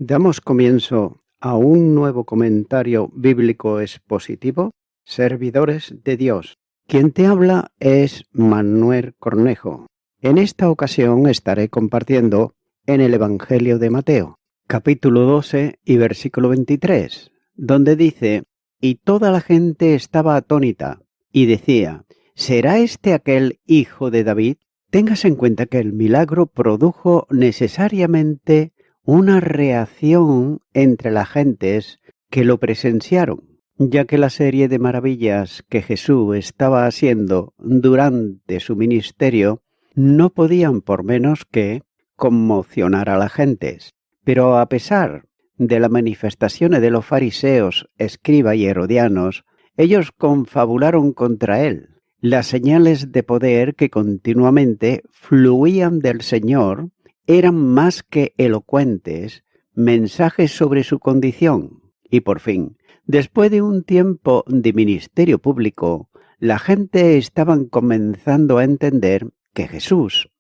Damos comienzo a un nuevo comentario bíblico expositivo, Servidores de Dios. Quien te habla es Manuel Cornejo. En esta ocasión estaré compartiendo en el Evangelio de Mateo, capítulo 12 y versículo 23, donde dice: «Y toda la gente estaba atónita y decía: ¿será este aquel hijo de David?». Tengas en cuenta que el milagro produjo necesariamente una reacción entre las gentes que lo presenciaron, ya que la serie de maravillas que Jesús estaba haciendo durante su ministerio no podían por menos que conmocionar a las gentes. Pero a pesar de las manifestaciones de los fariseos, escribas y herodianos, ellos confabularon contra él. Las señales de poder que continuamente fluían del Señor eran más que elocuentes mensajes sobre su condición. Y por fin, después de un tiempo de ministerio público, la gente estaban comenzando a entender que Jesús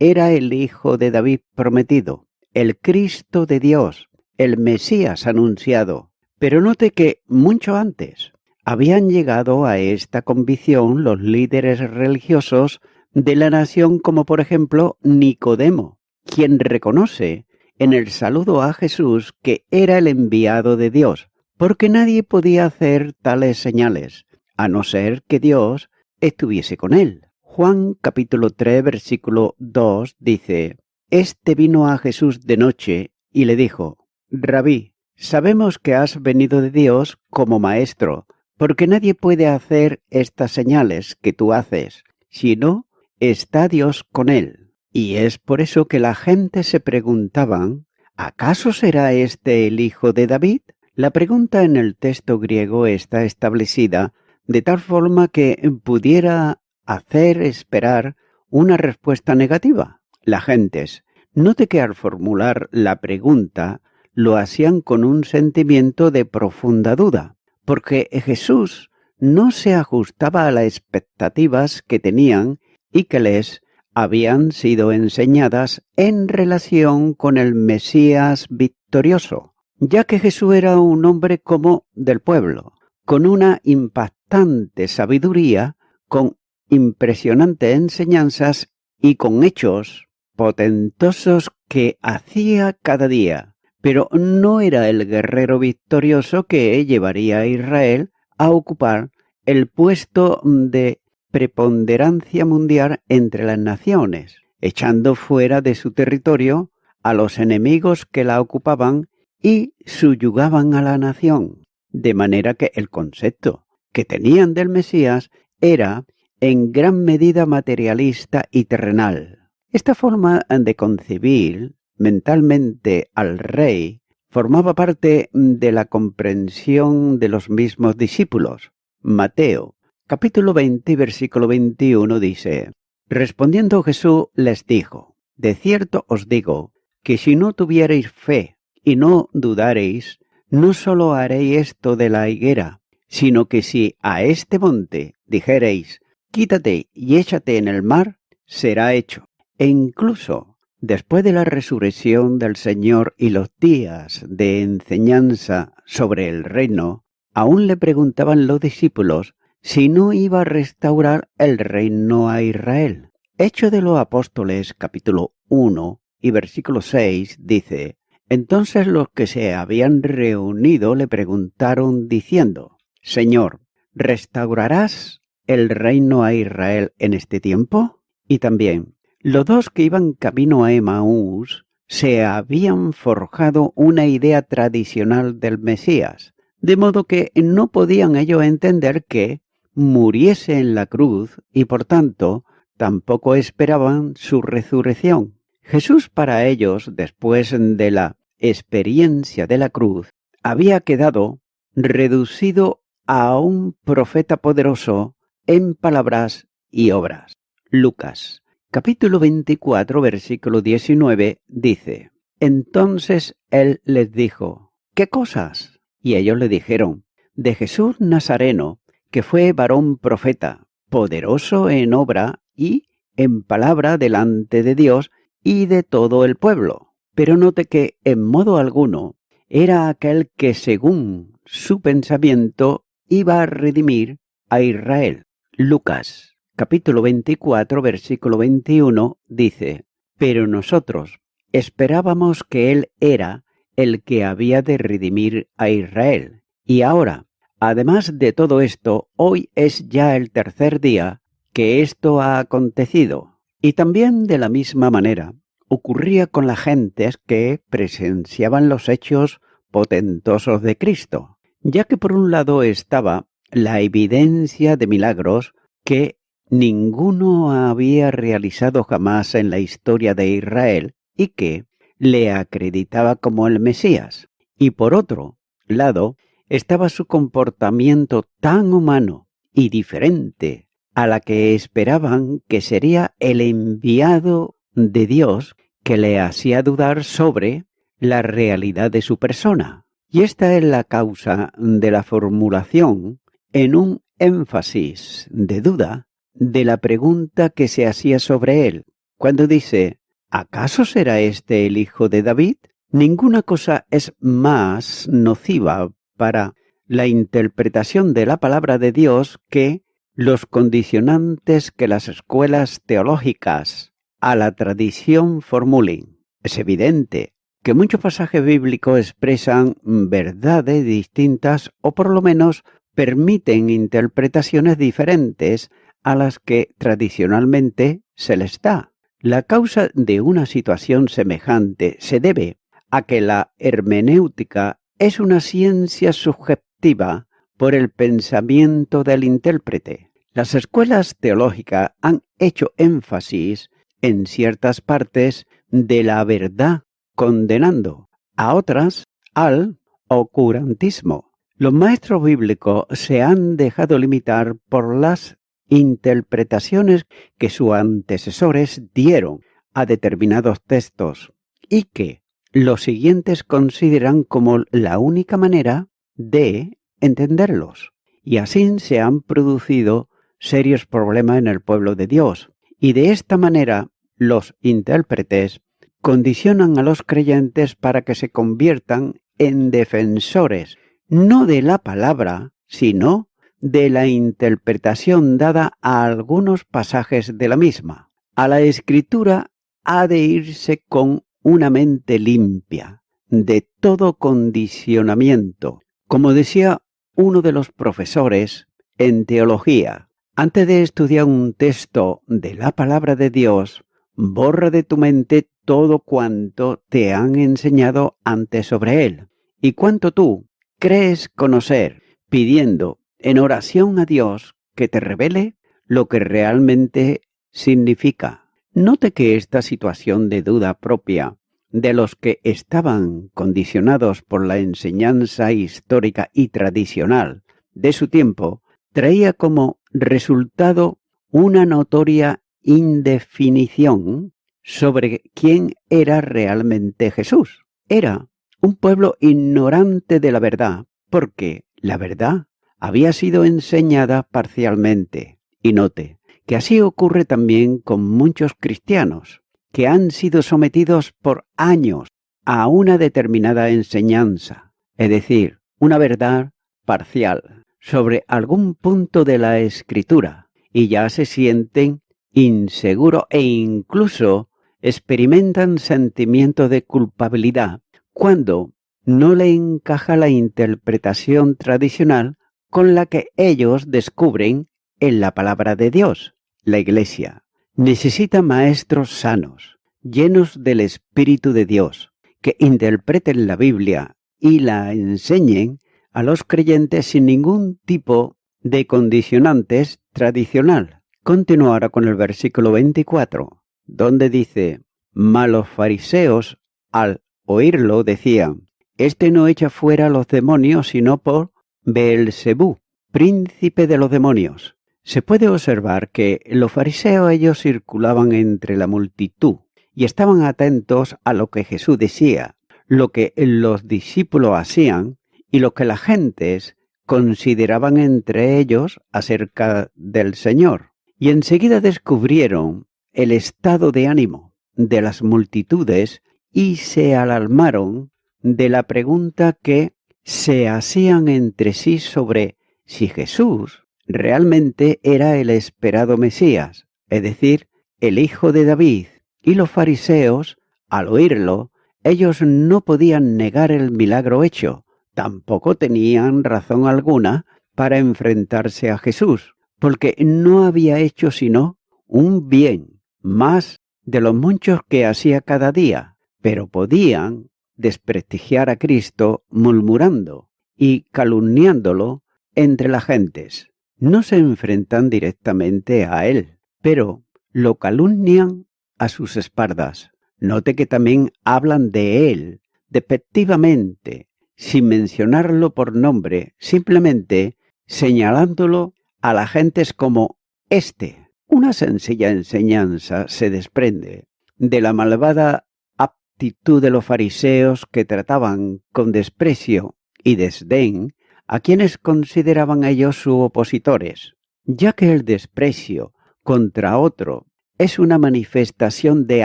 era el Hijo de David prometido, el Cristo de Dios, el Mesías anunciado. Pero note que mucho antes habían llegado a esta convicción los líderes religiosos de la nación, como por ejemplo Nicodemo, quien reconoce en el saludo a Jesús que era el enviado de Dios, porque nadie podía hacer tales señales, a no ser que Dios estuviese con él. Juan capítulo 3 versículo 2 dice: «Este vino a Jesús de noche y le dijo: Rabí, sabemos que has venido de Dios como maestro, porque nadie puede hacer estas señales que tú haces, si no está Dios con él». Y es por eso que la gente se preguntaban: ¿acaso será este el hijo de David? La pregunta en el texto griego está establecida de tal forma que pudiera hacer esperar una respuesta negativa. Las gentes, note que al formular la pregunta lo hacían con un sentimiento de profunda duda, porque Jesús no se ajustaba a las expectativas que tenían y que les habían sido enseñadas en relación con el Mesías victorioso, ya que Jesús era un hombre como del pueblo, con una impactante sabiduría, con impresionantes enseñanzas y con hechos potentosos que hacía cada día, pero no era el guerrero victorioso que llevaría a Israel a ocupar el puesto de preponderancia mundial entre las naciones, echando fuera de su territorio a los enemigos que la ocupaban y subyugaban a la nación, de manera que el concepto que tenían del Mesías era en gran medida materialista y terrenal. Esta forma de concebir mentalmente al rey formaba parte de la comprensión de los mismos discípulos. Mateo capítulo 20, versículo 21 dice: «Respondiendo Jesús les dijo: de cierto os digo, que si no tuviereis fe y no dudareis, no solo haréis esto de la higuera, sino que si a este monte dijereis: quítate y échate en el mar, será hecho». E incluso después de la resurrección del Señor y los días de enseñanza sobre el reino, aún le preguntaban los discípulos si no iba a restaurar el reino a Israel. Hechos de los Apóstoles, capítulo 1 y versículo 6, dice: «Entonces los que se habían reunido le preguntaron diciendo: Señor, ¿restaurarás el reino a Israel en este tiempo?». Y también, los dos que iban camino a Emaús se habían forjado una idea tradicional del Mesías, de modo que no podían ellos entender que muriese en la cruz y por tanto tampoco esperaban su resurrección. Jesús para ellos, después de la experiencia de la cruz, había quedado reducido a un profeta poderoso en palabras y obras. Lucas capítulo 24 versículo 19 dice: «Entonces él les dijo: ¿qué cosas?». Y ellos le dijeron: «De Jesús Nazareno, que fue varón profeta, poderoso en obra y en palabra delante de Dios y de todo el pueblo». pero note que en modo alguno era aquel que según su pensamiento iba a redimir a Israel. Lucas, capítulo 24, versículo 21, dice: pero nosotros esperábamos que Él era el que había de redimir a Israel. Y ahora, además de todo esto, hoy es ya el tercer día que esto ha acontecido. Y también de la misma manera ocurría con las gentes que presenciaban los hechos potentosos de Cristo, ya que por un lado estaba la evidencia de milagros que ninguno había realizado jamás en la historia de Israel y que le acreditaba como el Mesías. Y por otro lado estaba su comportamiento tan humano y diferente a la que esperaban que sería el enviado de Dios, que le hacía dudar sobre la realidad de su persona. Y esta es la causa de la formulación en un énfasis de duda de la pregunta que se hacía sobre él, cuando dice: ¿acaso será este el hijo de David? Ninguna cosa es más nociva para la interpretación de la palabra de Dios que los condicionantes que las escuelas teológicas a la tradición formulen. Es evidente que muchos pasajes bíblicos expresan verdades distintas o por lo menos permiten interpretaciones diferentes a las que tradicionalmente se les da. La causa de una situación semejante se debe a que la hermenéutica es una ciencia subjetiva por el pensamiento del intérprete. Las escuelas teológicas han hecho énfasis en ciertas partes de la verdad, condenando a otras al oscurantismo. Los maestros bíblicos se han dejado limitar por las interpretaciones que sus antecesores dieron a determinados textos y que los siguientes consideran como la única manera de entenderlos. Y así se han producido serios problemas en el pueblo de Dios. Y de esta manera los intérpretes condicionan a los creyentes para que se conviertan en defensores, no de la palabra, sino de la interpretación dada a algunos pasajes de la misma. A la Escritura ha de irse con una mente limpia de todo condicionamiento. Como decía uno de los profesores en teología, antes de estudiar un texto de la palabra de Dios, borra de tu mente todo cuanto te han enseñado antes sobre él y cuanto tú crees conocer, pidiendo en oración a Dios que te revele lo que realmente significa. Note que esta situación de duda propia de los que estaban condicionados por la enseñanza histórica y tradicional de su tiempo traía como resultado una notoria indefinición sobre quién era realmente Jesús. Era un pueblo ignorante de la verdad, porque la verdad había sido enseñada parcialmente. Y note que así ocurre también con muchos cristianos, que han sido sometidos por años a una determinada enseñanza, es decir, una verdad parcial sobre algún punto de la Escritura, y ya se sienten inseguros e incluso experimentan sentimientos de culpabilidad cuando no le encaja la interpretación tradicional con la que ellos descubren en la palabra de Dios. La Iglesia necesita maestros sanos, llenos del Espíritu de Dios, que interpreten la Biblia y la enseñen a los creyentes sin ningún tipo de condicionantes tradicional. Continúa ahora con el versículo 24, donde dice: mas los fariseos, al oírlo, decían: este no echa fuera a los demonios sino por Beelzebú, príncipe de los demonios. Se puede observar que los fariseos ellos circulaban entre la multitud y estaban atentos a lo que Jesús decía, lo que los discípulos hacían y lo que las gentes consideraban entre ellos acerca del Señor. Y enseguida descubrieron el estado de ánimo de las multitudes y se alarmaron de la pregunta que se hacían entre sí sobre si Jesús realmente era el esperado Mesías, es decir, el hijo de David. Y los fariseos, al oírlo, ellos no podían negar el milagro hecho, tampoco tenían razón alguna para enfrentarse a Jesús, porque no había hecho sino un bien, más de los muchos que hacía cada día, pero podían desprestigiar a Cristo murmurando y calumniándolo entre las gentes. No se enfrentan directamente a él, pero lo calumnian a sus espaldas. Note que también hablan de él despectivamente, sin mencionarlo por nombre, simplemente señalándolo a las gentes como este. Una sencilla enseñanza se desprende de la malvada actitud de los fariseos que trataban con desprecio y desdén a quienes consideraban ellos sus opositores, ya que el desprecio contra otro es una manifestación de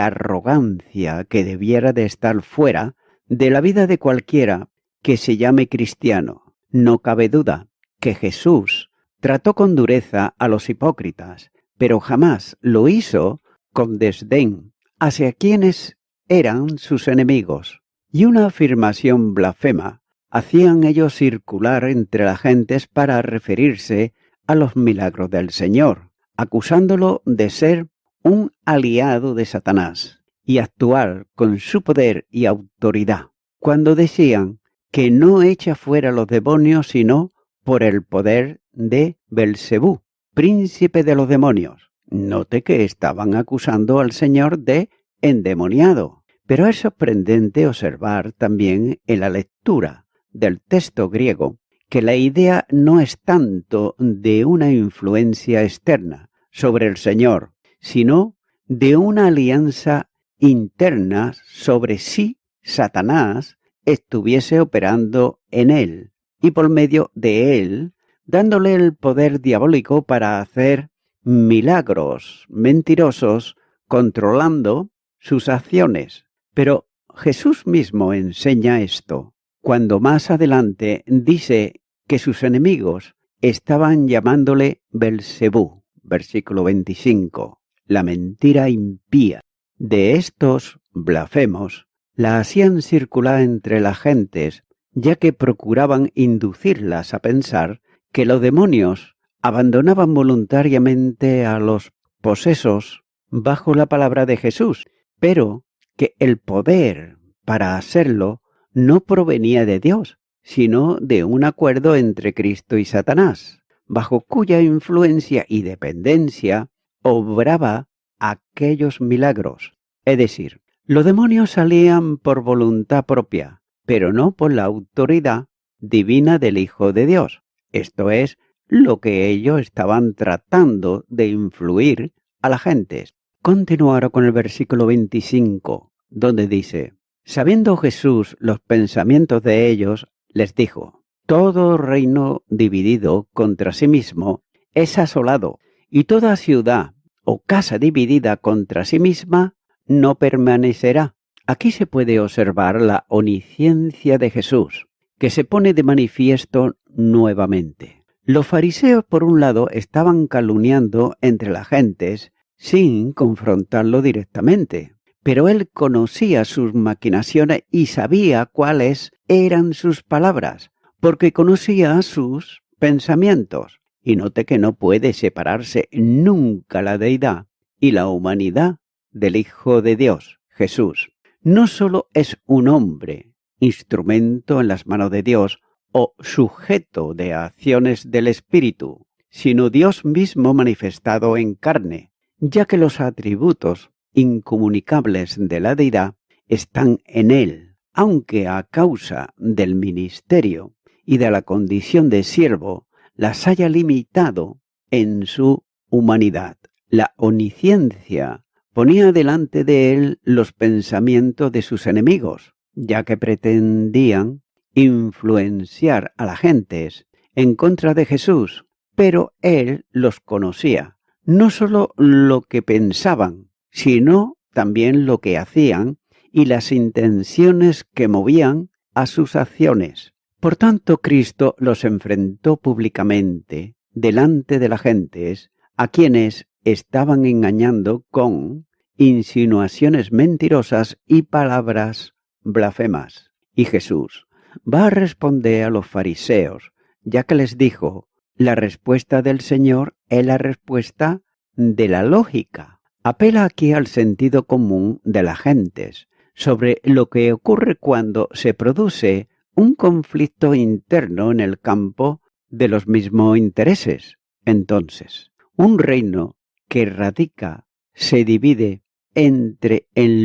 arrogancia que debiera de estar fuera de la vida de cualquiera que se llame cristiano. No cabe duda que Jesús trató con dureza a los hipócritas, pero jamás lo hizo con desdén hacia quienes eran sus enemigos. Y una afirmación blasfema hacían ellos circular entre las gentes para referirse a los milagros del Señor, acusándolo de ser un aliado de Satanás y actuar con su poder y autoridad, cuando decían que no echa fuera los demonios sino por el poder de Belcebú, príncipe de los demonios. Note que estaban acusando al Señor de endemoniado, pero es sorprendente observar también en la lectura del texto griego que la idea no es tanto de una influencia externa sobre el Señor, sino de una alianza interna sobre si Satanás estuviese operando en él y por medio de él, dándole el poder diabólico para hacer milagros mentirosos, controlando sus acciones. Pero Jesús mismo enseña esto, cuando más adelante dice que sus enemigos estaban llamándole Belcebú, versículo 25, la mentira impía. De estos blasfemos la hacían circular entre las gentes, ya que procuraban inducirlas a pensar que los demonios abandonaban voluntariamente a los posesos bajo la palabra de Jesús, pero que el poder para hacerlo no provenía de Dios, sino de un acuerdo entre Cristo y Satanás, bajo cuya influencia y dependencia obraba aquellos milagros. Es decir, los demonios salían por voluntad propia, pero no por la autoridad divina del Hijo de Dios. Esto es lo que ellos estaban tratando de influir a la gente. Continuaron con el versículo 25, donde dice: sabiendo Jesús los pensamientos de ellos, les dijo: todo reino dividido contra sí mismo es asolado, y toda ciudad o casa dividida contra sí misma no permanecerá. Aquí se puede observar la omnisciencia de Jesús, que se pone de manifiesto nuevamente. Los fariseos, por un lado, estaban calumniando entre las gentes sin confrontarlo directamente, pero él conocía sus maquinaciones y sabía cuáles eran sus palabras, porque conocía sus pensamientos. Y note que no puede separarse nunca la deidad y la humanidad del Hijo de Dios, Jesús. No solo es un hombre, instrumento en las manos de Dios o sujeto de acciones del Espíritu, sino Dios mismo manifestado en carne, ya que los atributos incomunicables de la deidad están en él, aunque a causa del ministerio y de la condición de siervo las haya limitado en su humanidad. La omnisciencia ponía delante de él los pensamientos de sus enemigos, ya que pretendían influenciar a las gentes en contra de Jesús, pero él los conocía, no solo lo que pensaban, sino también lo que hacían y las intenciones que movían a sus acciones. Por tanto, Cristo los enfrentó públicamente delante de las gentes, a quienes estaban engañando con insinuaciones mentirosas y palabras blasfemas. Y Jesús va a responder a los fariseos, ya que les dijo, la respuesta del Señor es la respuesta de la lógica. Apela aquí al sentido común de las gentes, sobre lo que ocurre cuando se produce un conflicto interno en el campo de los mismos intereses. Entonces, un reino que radica, se divide en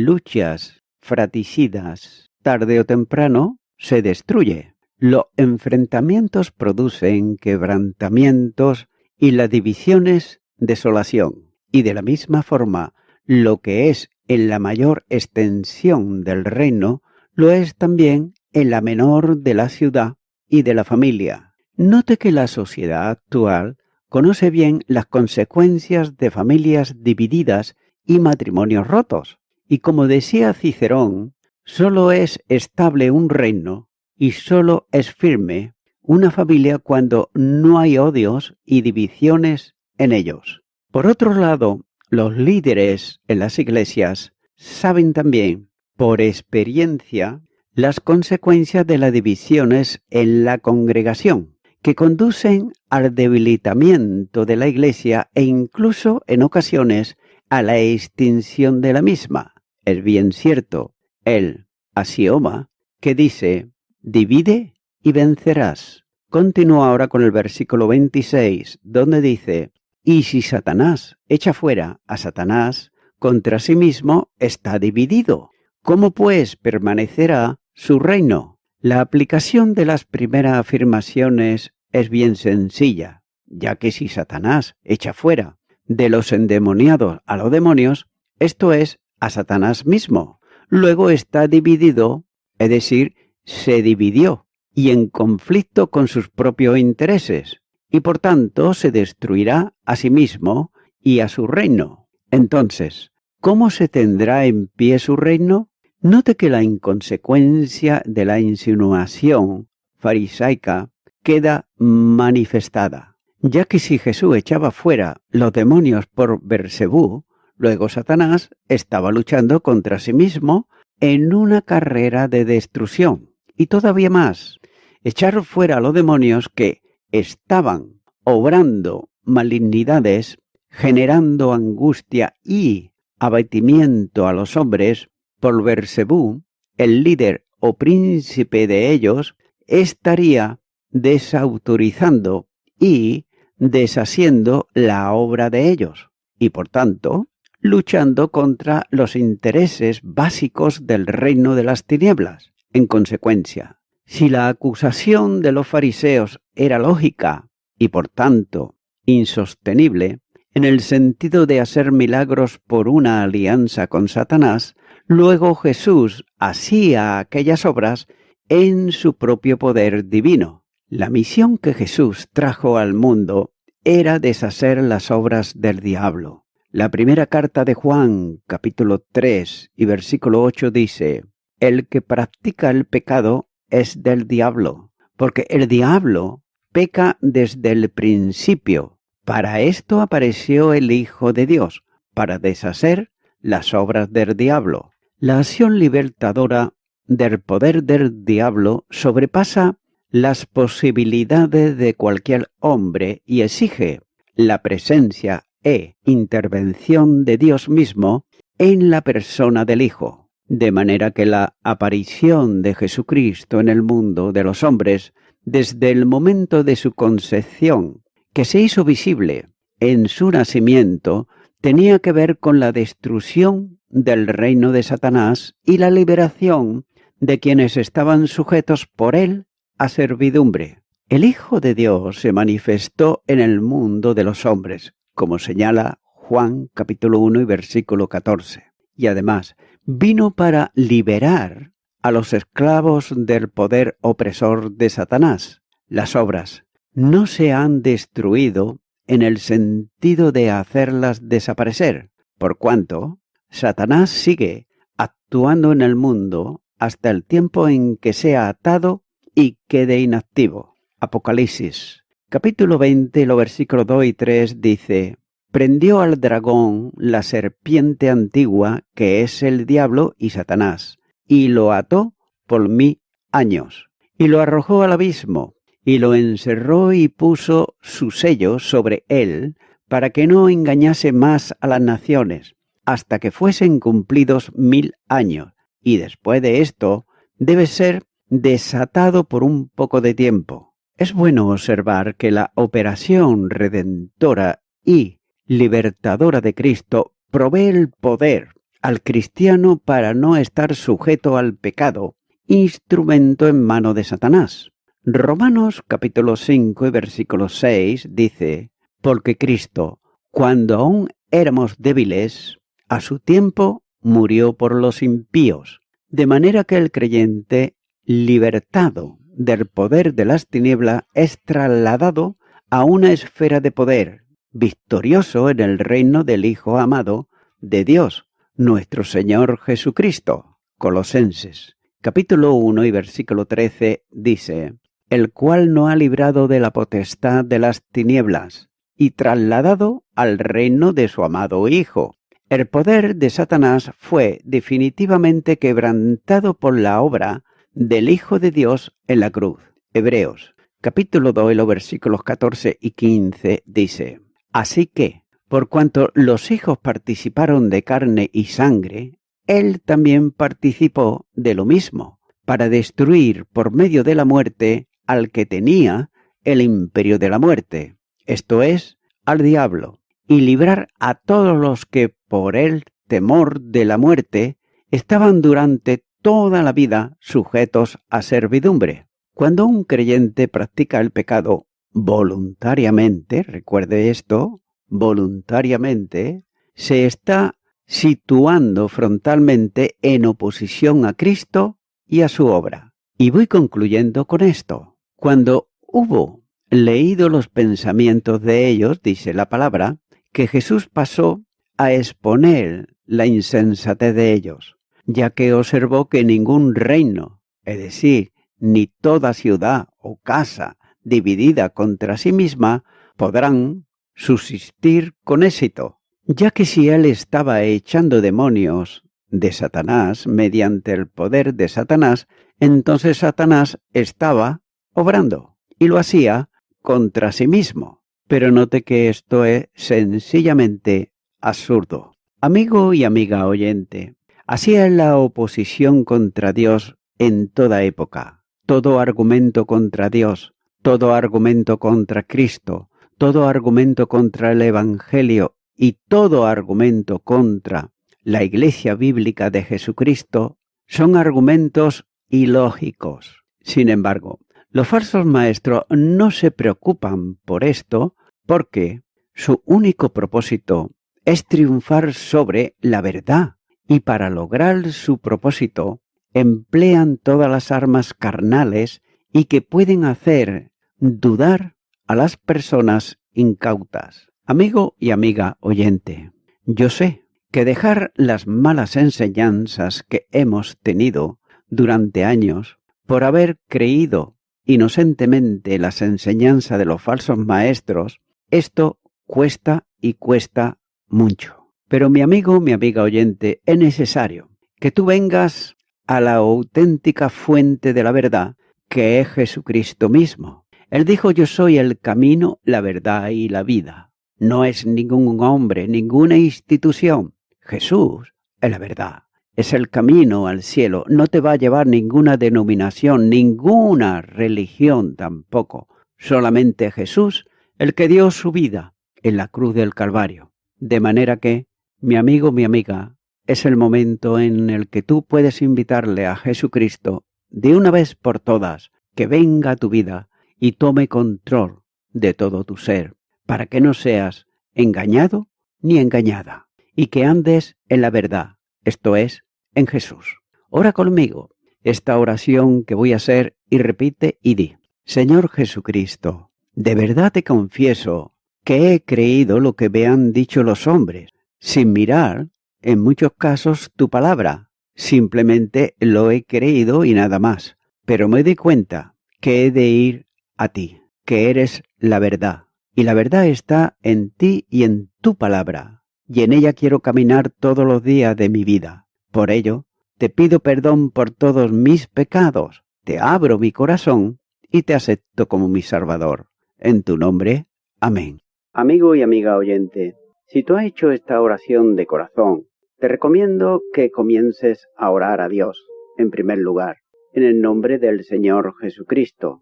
luchas fratricidas, tarde o temprano se destruye. Los enfrentamientos producen quebrantamientos y las divisiones desolación. Y de la misma forma, lo que es en la mayor extensión del reino, lo es también en la menor de la ciudad y de la familia. Note que la sociedad actual conoce bien las consecuencias de familias divididas y matrimonios rotos. Y como decía Cicerón, solo es estable un reino y solo es firme una familia cuando no hay odios y divisiones en ellos. Por otro lado, los líderes en las iglesias saben también, por experiencia, las consecuencias de las divisiones en la congregación, que conducen al debilitamiento de la iglesia e incluso, en ocasiones, a la extinción de la misma. Es bien cierto el axioma que dice, divide y vencerás. Continúa ahora con el versículo 26, donde dice, y si Satanás echa fuera a Satanás, contra sí mismo está dividido. ¿Cómo pues permanecerá su reino? La aplicación de las primeras afirmaciones es bien sencilla, ya que si Satanás echa fuera de los endemoniados a los demonios, esto es, a Satanás mismo. Luego está dividido, es decir, se dividió, y en conflicto con sus propios intereses, y por tanto se destruirá a sí mismo y a su reino. Entonces, ¿cómo se tendrá en pie su reino? Note que la inconsecuencia de la insinuación farisaica queda manifestada, ya que si Jesús echaba fuera los demonios por Beelzebú, luego Satanás estaba luchando contra sí mismo en una carrera de destrucción. Y todavía más, echar fuera a los demonios que estaban obrando malignidades, generando angustia y abatimiento a los hombres por Beelzebú, el líder o príncipe de ellos, estaría desautorizando y deshaciendo la obra de ellos y por tanto luchando contra los intereses básicos del reino de las tinieblas. En consecuencia, si la acusación de los fariseos era lógica y por tanto insostenible, en el sentido de hacer milagros por una alianza con Satanás, luego Jesús hacía aquellas obras en su propio poder divino. La misión que Jesús trajo al mundo era deshacer las obras del diablo. La primera carta de Juan, capítulo 3 y versículo 8 dice, el que practica el pecado es del diablo, porque el diablo peca desde el principio. Para esto apareció el Hijo de Dios, para deshacer las obras del diablo. La acción libertadora del poder del diablo sobrepasa las posibilidades de cualquier hombre y exige la presencia e intervención de Dios mismo en la persona del Hijo, de manera que la aparición de Jesucristo en el mundo de los hombres, desde el momento de su concepción, que se hizo visible en su nacimiento, tenía que ver con la destrucción del reino de Satanás y la liberación de quienes estaban sujetos por él a servidumbre. El Hijo de Dios se manifestó en el mundo de los hombres, como señala Juan capítulo 1 y versículo 14. Y además, vino para liberar a los esclavos del poder opresor de Satanás. Las obras no se han destruido en el sentido de hacerlas desaparecer, por cuanto Satanás sigue actuando actuando en el mundo hasta el tiempo en que sea atado y quede inactivo. Apocalipsis, capítulo 20, los versículos 2 y 3 dice: prendió al dragón, la serpiente antigua, que es el diablo y Satanás, y lo ató por 1000 años, y lo arrojó al abismo, y lo encerró y puso su sello sobre él, para que no engañase más a las naciones, hasta que fuesen cumplidos 1000 años, y después de esto debe ser desatado por un poco de tiempo. Es bueno observar que la operación redentora y libertadora de Cristo provee el poder al cristiano para no estar sujeto al pecado, instrumento en mano de Satanás. Romanos capítulo 5 y versículo 6 dice: porque Cristo, cuando aún éramos débiles, a su tiempo murió por los impíos, de manera que el creyente, libertado del poder de las tinieblas, es trasladado a una esfera de poder, victorioso en el reino del Hijo amado de Dios, nuestro Señor Jesucristo. Colosenses, capítulo 1 y versículo 13 dice: el cual nos ha librado de la potestad de las tinieblas y trasladado al reino de su amado Hijo. El poder de Satanás fue definitivamente quebrantado por la obra del Hijo de Dios en la cruz. Hebreos, capítulo 2, y los versículos 14 y 15 dice: así que, por cuanto los hijos participaron de carne y sangre, él también participó de lo mismo, para destruir por medio de la muerte al que tenía el imperio de la muerte, esto es, al diablo, y librar a todos los que por el temor de la muerte estaban durante toda la vida sujetos a servidumbre. Cuando un creyente practica el pecado voluntariamente, recuerde esto, voluntariamente, se está situando frontalmente en oposición a Cristo y a su obra. Y voy concluyendo con esto. Cuando hubo leído los pensamientos de ellos, dice la palabra, que Jesús pasó a exponer la insensatez de ellos, ya que observó que ningún reino, es decir, ni toda ciudad o casa dividida contra sí misma, podrán subsistir con éxito, ya que si él estaba echando demonios de Satanás mediante el poder de Satanás, entonces Satanás estaba obrando y lo hacía contra sí mismo. Pero note que esto es sencillamente absurdo. Amigo y amiga oyente, así es la oposición contra Dios en toda época. Todo argumento contra Dios, todo argumento contra Cristo, todo argumento contra el Evangelio y todo argumento contra la Iglesia Bíblica de Jesucristo son argumentos ilógicos. Sin embargo, los falsos maestros no se preocupan por esto porque su único propósito es triunfar sobre la verdad, y para lograr su propósito emplean todas las armas carnales y que pueden hacer dudar a las personas incautas. Amigo y amiga oyente, yo sé que dejar las malas enseñanzas que hemos tenido durante años por haber creído inocentemente las enseñanzas de los falsos maestros, esto cuesta y cuesta mucho. Pero mi amigo, mi amiga oyente, es necesario que tú vengas a la auténtica fuente de la verdad, que es Jesucristo mismo. Él dijo: yo soy el camino, la verdad y la vida. No es ningún hombre, ninguna institución. Jesús es la verdad. Es el camino al cielo. No te va a llevar ninguna denominación, ninguna religión tampoco. Solamente Jesús, el que dio su vida en la cruz del Calvario. De manera que, mi amigo, mi amiga, es el momento en el que tú puedes invitarle a Jesucristo de una vez por todas, que venga a tu vida y tome control de todo tu ser, para que no seas engañado ni engañada, y que andes en la verdad, esto es, en Jesús. Ora conmigo esta oración que voy a hacer y repite y di: Señor Jesucristo, de verdad te confieso que he creído lo que me han dicho los hombres, sin mirar, en muchos casos, tu palabra, Simplemente lo he creído y nada más. Pero me doy cuenta que he de ir a ti, que eres la verdad. Y la verdad está en ti y en tu palabra. Y en ella quiero caminar todos los días de mi vida. Por ello, te pido perdón por todos mis pecados. Te abro mi corazón y te acepto como mi Salvador. En tu nombre, amén. Amigo y amiga oyente, si tú has hecho esta oración de corazón, te recomiendo que comiences a orar a Dios, en primer lugar, en el nombre del Señor Jesucristo.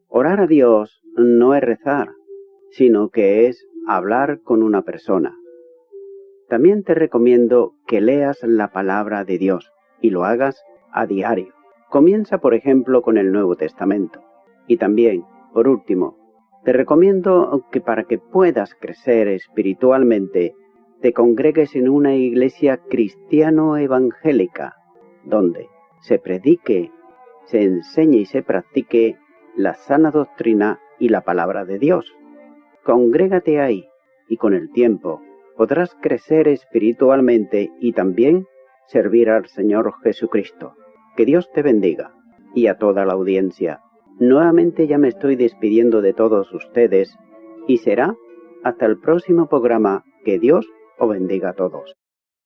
Orar a Dios no es rezar, sino que es hablar con una persona. También te recomiendo que leas la palabra de Dios y lo hagas a diario. Comienza, por ejemplo, con el Nuevo Testamento. Y también, por último, te recomiendo que para que puedas crecer espiritualmente, te congregues en una iglesia cristiano-evangélica, donde se predique, se enseñe y se practique la sana doctrina y la palabra de Dios. Congrégate ahí y con el tiempo podrás crecer espiritualmente y también servir al Señor Jesucristo. Que Dios te bendiga y a toda la audiencia. Nuevamente ya me estoy despidiendo de todos ustedes y será hasta el próximo programa. Que Dios os bendiga a todos.